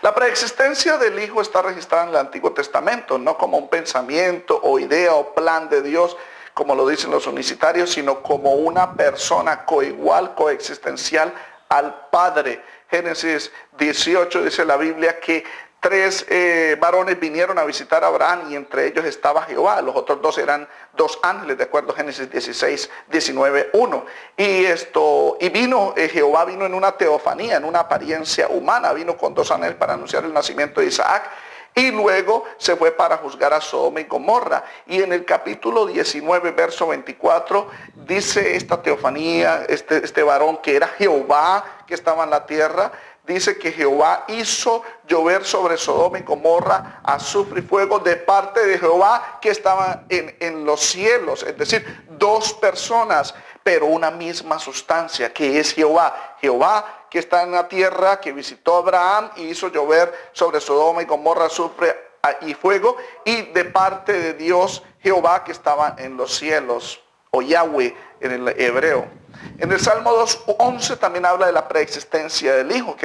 La preexistencia del Hijo está registrada en el Antiguo Testamento, no como un pensamiento o idea o plan de Dios, como lo dicen los unicitarios, sino como una persona coigual, coexistencial al Padre. Génesis 18 dice la Biblia que tres varones vinieron a visitar a Abraham y entre ellos estaba Jehová. Los otros dos eran dos ángeles, de acuerdo a Génesis 16, 19, 1. Jehová vino en una teofanía, en una apariencia humana, vino con dos ángeles para anunciar el nacimiento de Isaac. Y luego se fue para juzgar a Sodoma y Gomorra. Y en el capítulo 19, verso 24, dice esta teofanía, este varón que era Jehová, que estaba en la tierra, dice que Jehová hizo llover sobre Sodoma y Gomorra azufre y fuego de parte de Jehová que estaba en los cielos. Es decir, dos personas, pero una misma sustancia, que es Jehová. Jehová que está en la tierra, que visitó a Abraham y hizo llover sobre Sodoma y Gomorra azufre y fuego, y de parte de Dios Jehová que estaba en los cielos, o Yahweh en el hebreo. En el Salmo 2:11 también habla de la preexistencia del Hijo,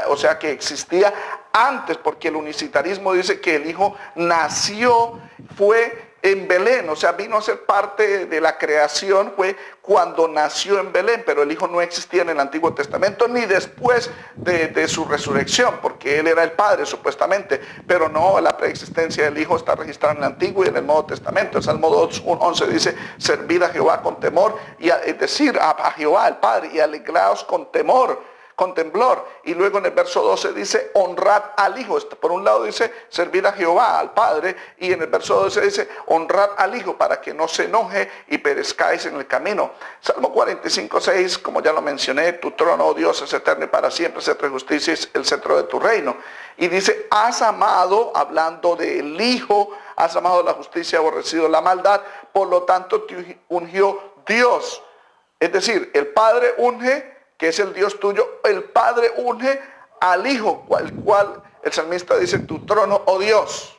o sea que existía antes, porque el unicitarismo dice que el Hijo nació, fue en Belén, o sea, vino a ser parte de la creación, fue cuando nació en Belén, pero el Hijo no existía en el Antiguo Testamento ni después de su resurrección, porque Él era el Padre supuestamente, pero no, la preexistencia del Hijo está registrada en el Antiguo y en el Nuevo Testamento. El Salmo 2:11 dice, servid a Jehová con temor, es decir, a Jehová el Padre, y alegraos con temor, con temblor. Y luego en el verso 12 dice, honrad al Hijo. Por un lado dice, servid a Jehová, al Padre, y en el verso 12 dice, honrad al Hijo para que no se enoje y perezcáis en el camino. Salmo 45:6, como ya lo mencioné, tu trono, oh Dios, es eterno y para siempre, centro de justicia es el centro de tu reino. Y dice, has amado, hablando del Hijo, has amado la justicia, aborrecido la maldad, por lo tanto te ungió Dios. Es decir, el Padre unge, que es el Dios tuyo, el Padre unge al Hijo, el cual el salmista dice, tu trono, oh Dios.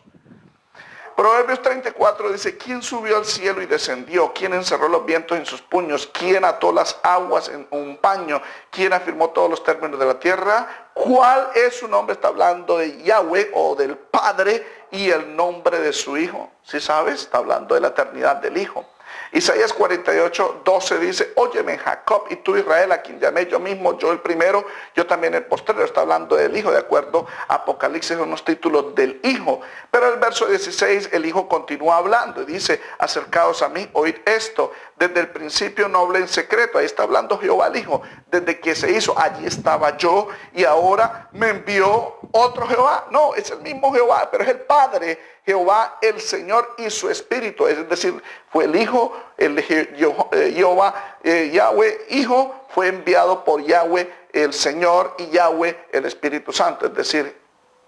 Proverbios 34 dice, ¿quién subió al cielo y descendió? ¿Quién encerró los vientos en sus puños? ¿Quién ató las aguas en un paño? ¿Quién afirmó todos los términos de la tierra? ¿Cuál es su nombre? Está hablando de Yahweh o del Padre, y el nombre de su Hijo. ¿Sí sabes? Está hablando de la eternidad del Hijo. Isaías 48:12 dice, óyeme Jacob y tú Israel, a quien llamé yo mismo, yo el primero, yo también el postrero. Está hablando del Hijo, de acuerdo a Apocalipsis, unos títulos del Hijo. Pero el verso 16, el Hijo continúa hablando y dice, acercaos a mí, oíd esto, desde el principio no hablé en secreto. Ahí está hablando Jehová el Hijo, desde que se hizo, allí estaba yo y ahora me envió otro Jehová. No, es el mismo Jehová, pero es el Padre, Jehová el Señor y su Espíritu. Es decir, fue el Hijo, Jehová, Yahweh Hijo, fue enviado por Yahweh el Señor y Yahweh el Espíritu Santo, es decir,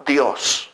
Dios.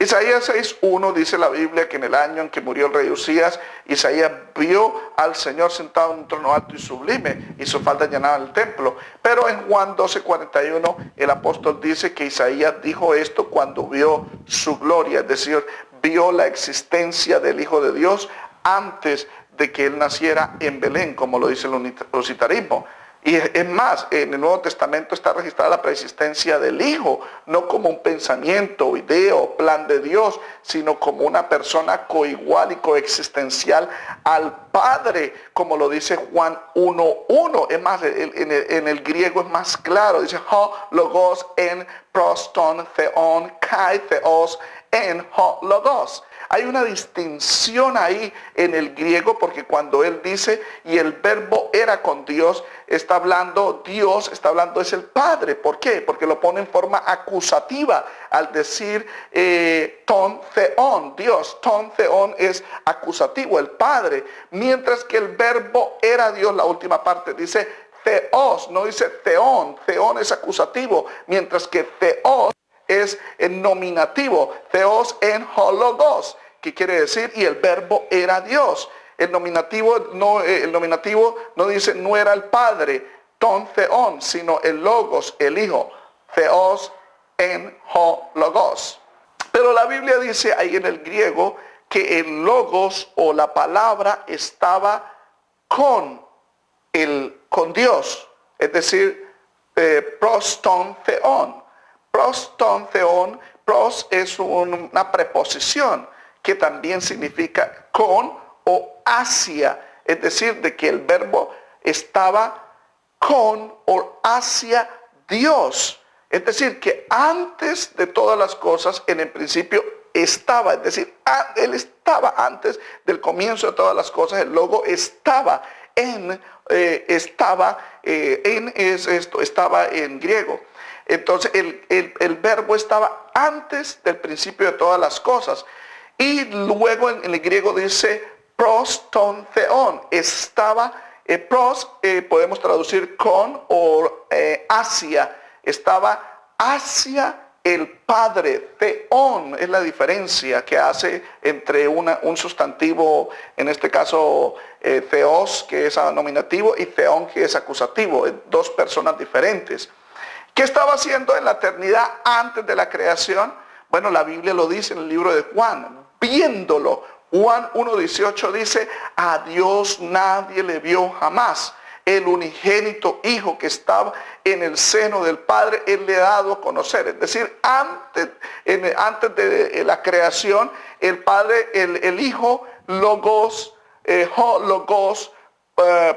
Isaías 6:1 dice la Biblia que en el año en que murió el rey Usías, Isaías vio al Señor sentado en un trono alto y sublime y su falda llenaba el templo. Pero en Juan 12:41 el apóstol dice que Isaías dijo esto cuando vio su gloria, es decir, vio la existencia del Hijo de Dios antes de que él naciera en Belén, como lo dice el unicitarismo. Y es más, en el Nuevo Testamento está registrada la preexistencia del Hijo, no como un pensamiento, idea o plan de Dios, sino como una persona coigual y coexistencial al Padre, como lo dice Juan 1:1. Es más, en el griego es más claro, dice ho logos en proston theon kai theos en ho logos. Hay una distinción ahí en el griego, porque cuando él dice y el verbo era con Dios, está hablando Dios, está hablando es el Padre. ¿Por qué? Porque lo pone en forma acusativa al decir ton theon, Dios. Ton theon es acusativo, el Padre. Mientras que el verbo era Dios, la última parte dice theos, no dice theon. Theon es acusativo, mientras que theos es el nominativo, theos en hologos, que quiere decir, y el verbo era Dios. El nominativo no dice no era el Padre, ton theon, sino el logos, el Hijo, theos en hologos. Pero la Biblia dice ahí en el griego que el logos o la palabra estaba con Dios, es decir, proston theon. proston theon. Pros es una preposición que también significa con o hacia. Es decir, de que el verbo estaba con o hacia Dios. Es decir, que antes de todas las cosas, en el principio estaba. Es decir, Él estaba antes del comienzo de todas las cosas. El logo estaba estaba en griego. Entonces el verbo estaba antes del principio de todas las cosas. Y luego en el griego dice proston theon. Estaba, podemos traducir con o hacia. Estaba hacia el Padre. Theon es la diferencia que hace entre un sustantivo, en este caso theos, que es nominativo, y theon, que es acusativo. Dos personas diferentes. ¿Qué estaba haciendo en la eternidad antes de la creación? Bueno, la Biblia lo dice en el libro de Juan, viéndolo. Juan 1:18 dice, a Dios nadie le vio jamás. El unigénito Hijo que estaba en el seno del Padre, Él le ha dado a conocer. Es decir, antes de la creación, el Padre, el Hijo, logos,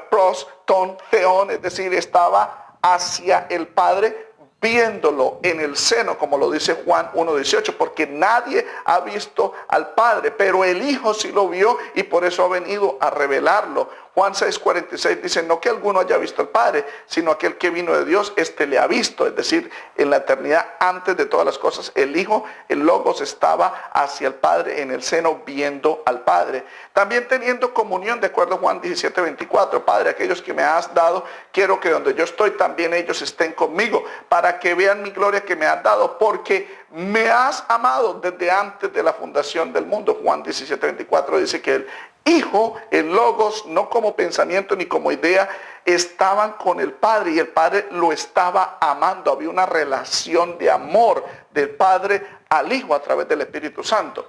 proston theon, es decir, estaba hacia el Padre, viéndolo en el seno, como lo dice Juan 1:18, porque nadie ha visto al Padre, pero el Hijo sí lo vio y por eso ha venido a revelarlo. Juan 6:46 dice, no que alguno haya visto al Padre, sino aquel que vino de Dios, este le ha visto. Es decir, en la eternidad, antes de todas las cosas, el Hijo, el Logos, estaba hacia el Padre en el seno, viendo al Padre. También teniendo comunión, de acuerdo a Juan 17:24, Padre, aquellos que me has dado, quiero que donde yo estoy, también ellos estén conmigo, para que vean mi gloria que me has dado, porque me has amado desde antes de la fundación del mundo. Juan 17:24 dice que el Hijo, el Logos, no como pensamiento ni como idea, estaban con el Padre y el Padre lo estaba amando. Había una relación de amor del Padre al Hijo a través del Espíritu Santo.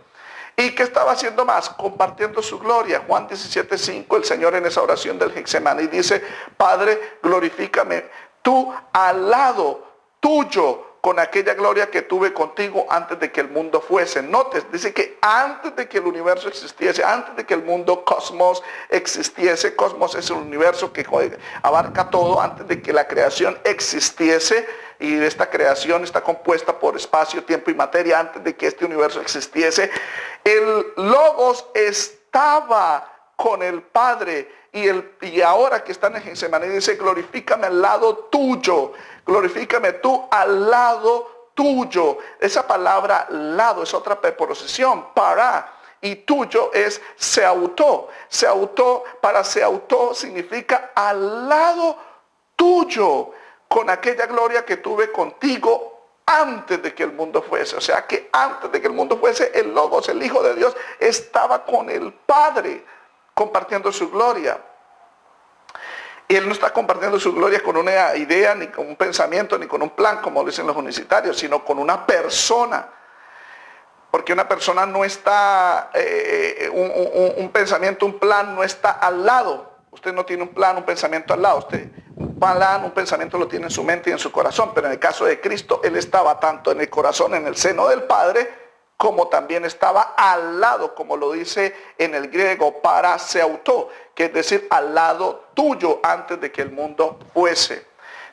¿Y qué estaba haciendo más? Compartiendo su gloria. Juan 17:5, el Señor en esa oración del Getsemaní dice, Padre, glorifícame tú al lado tuyo con aquella gloria que tuve contigo antes de que el mundo fuese. Notes, dice que antes de que el universo existiese, antes de que el mundo cosmos existiese, cosmos es el universo que abarca todo, antes de que la creación existiese, y esta creación está compuesta por espacio, tiempo y materia, antes de que este universo existiese, el Logos estaba con el Padre, y ahora que está en el Getsemaní dice, glorifícame al lado tuyo, glorifícame tú al lado tuyo. Esa palabra lado es otra preposición, para, y tuyo es seautó. Para seautó significa al lado tuyo, con aquella gloria que tuve contigo antes de que el mundo fuese. O sea que antes de que el mundo fuese, el Logos, el Hijo de Dios, estaba con el Padre, compartiendo su gloria. Y Él no está compartiendo su gloria con una idea, ni con un pensamiento, ni con un plan, como dicen los universitarios, sino con una persona. Porque una persona no está, un pensamiento, un plan no está al lado. Usted no tiene un plan, un pensamiento al lado. Usted, un plan, un pensamiento lo tiene en su mente y en su corazón. Pero en el caso de Cristo, Él estaba tanto en el corazón, en el seno del Padre, como también estaba al lado, como lo dice en el griego, para seautó, que es decir, al lado tuyo antes de que el mundo fuese.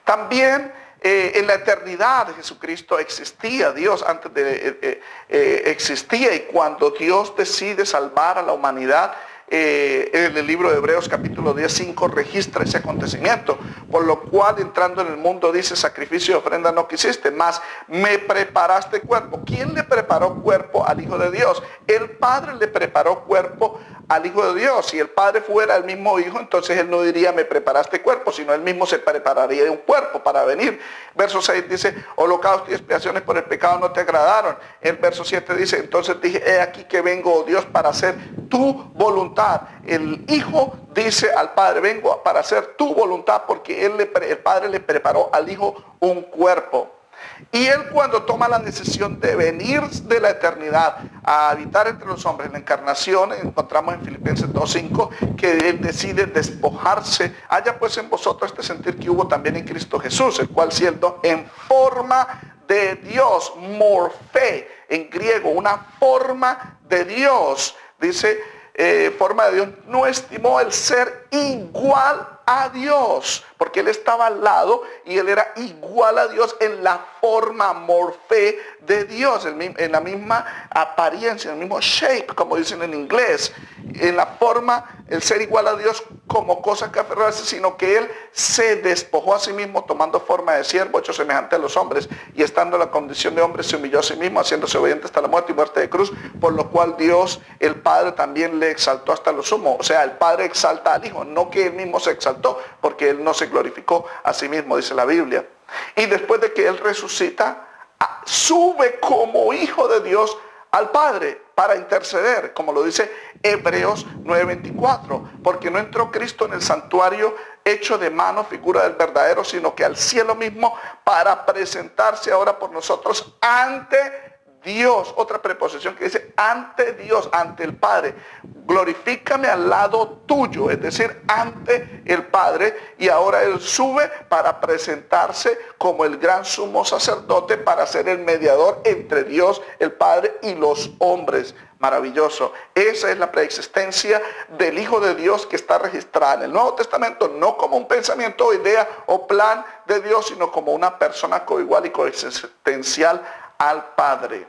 También en la eternidad Jesucristo existía, Dios antes de existía, y cuando Dios decide salvar a la humanidad, en el libro de Hebreos capítulo 10:5 registra ese acontecimiento, por lo cual entrando en el mundo dice, sacrificio y ofrenda no quisiste, mas me preparaste cuerpo. ¿Quién le preparó cuerpo al Hijo de Dios? El Padre le preparó cuerpo al Hijo de Dios. Si el Padre fuera el mismo Hijo, entonces Él no diría me preparaste cuerpo, sino Él mismo se prepararía un cuerpo para venir. Verso 6 dice, holocausto y expiaciones por el pecado no te agradaron. El verso 7 dice, entonces dije, he aquí que vengo, oh Dios, para hacer tu voluntad. El Hijo dice al Padre, vengo para hacer tu voluntad, porque el Padre le preparó al Hijo un cuerpo. Y Él, cuando toma la decisión de venir de la eternidad a habitar entre los hombres, en la encarnación, encontramos en Filipenses 2:5 que Él decide despojarse. Haya pues en vosotros este sentir que hubo también en Cristo Jesús, el cual siendo en forma de Dios, morfé en griego, una forma de Dios. Dice, forma de Dios, no estimó el ser igual a Dios, porque él estaba al lado y él era igual a Dios en la forma morfé de Dios, en la misma apariencia, en el mismo shape, como dicen en inglés, en la forma, el ser igual a Dios como cosa que aferrarse, sino que él se despojó a sí mismo tomando forma de siervo, hecho semejante a los hombres, y estando en la condición de hombre se humilló a sí mismo, haciéndose obediente hasta la muerte y muerte de cruz, por lo cual Dios, el Padre, también le exaltó hasta lo sumo. O sea, el Padre exalta al Hijo, no que él mismo se exaltó, porque él no se glorificó a sí mismo, dice la Biblia. Y después de que él resucita, sube como Hijo de Dios al Padre para interceder, como lo dice Hebreos 9:24, porque no entró Cristo en el santuario hecho de mano, figura del verdadero, sino que al cielo mismo para presentarse ahora por nosotros ante Dios. Otra preposición que dice ante Dios, ante el Padre. Glorifícame al lado tuyo, es decir, ante el Padre. Y ahora él sube para presentarse como el gran sumo sacerdote, para ser el mediador entre Dios, el Padre y los hombres. Maravilloso. Esa es la preexistencia del Hijo de Dios que está registrada en el Nuevo Testamento, no como un pensamiento o idea o plan de Dios, sino como una persona coigual y coexistencial al Padre.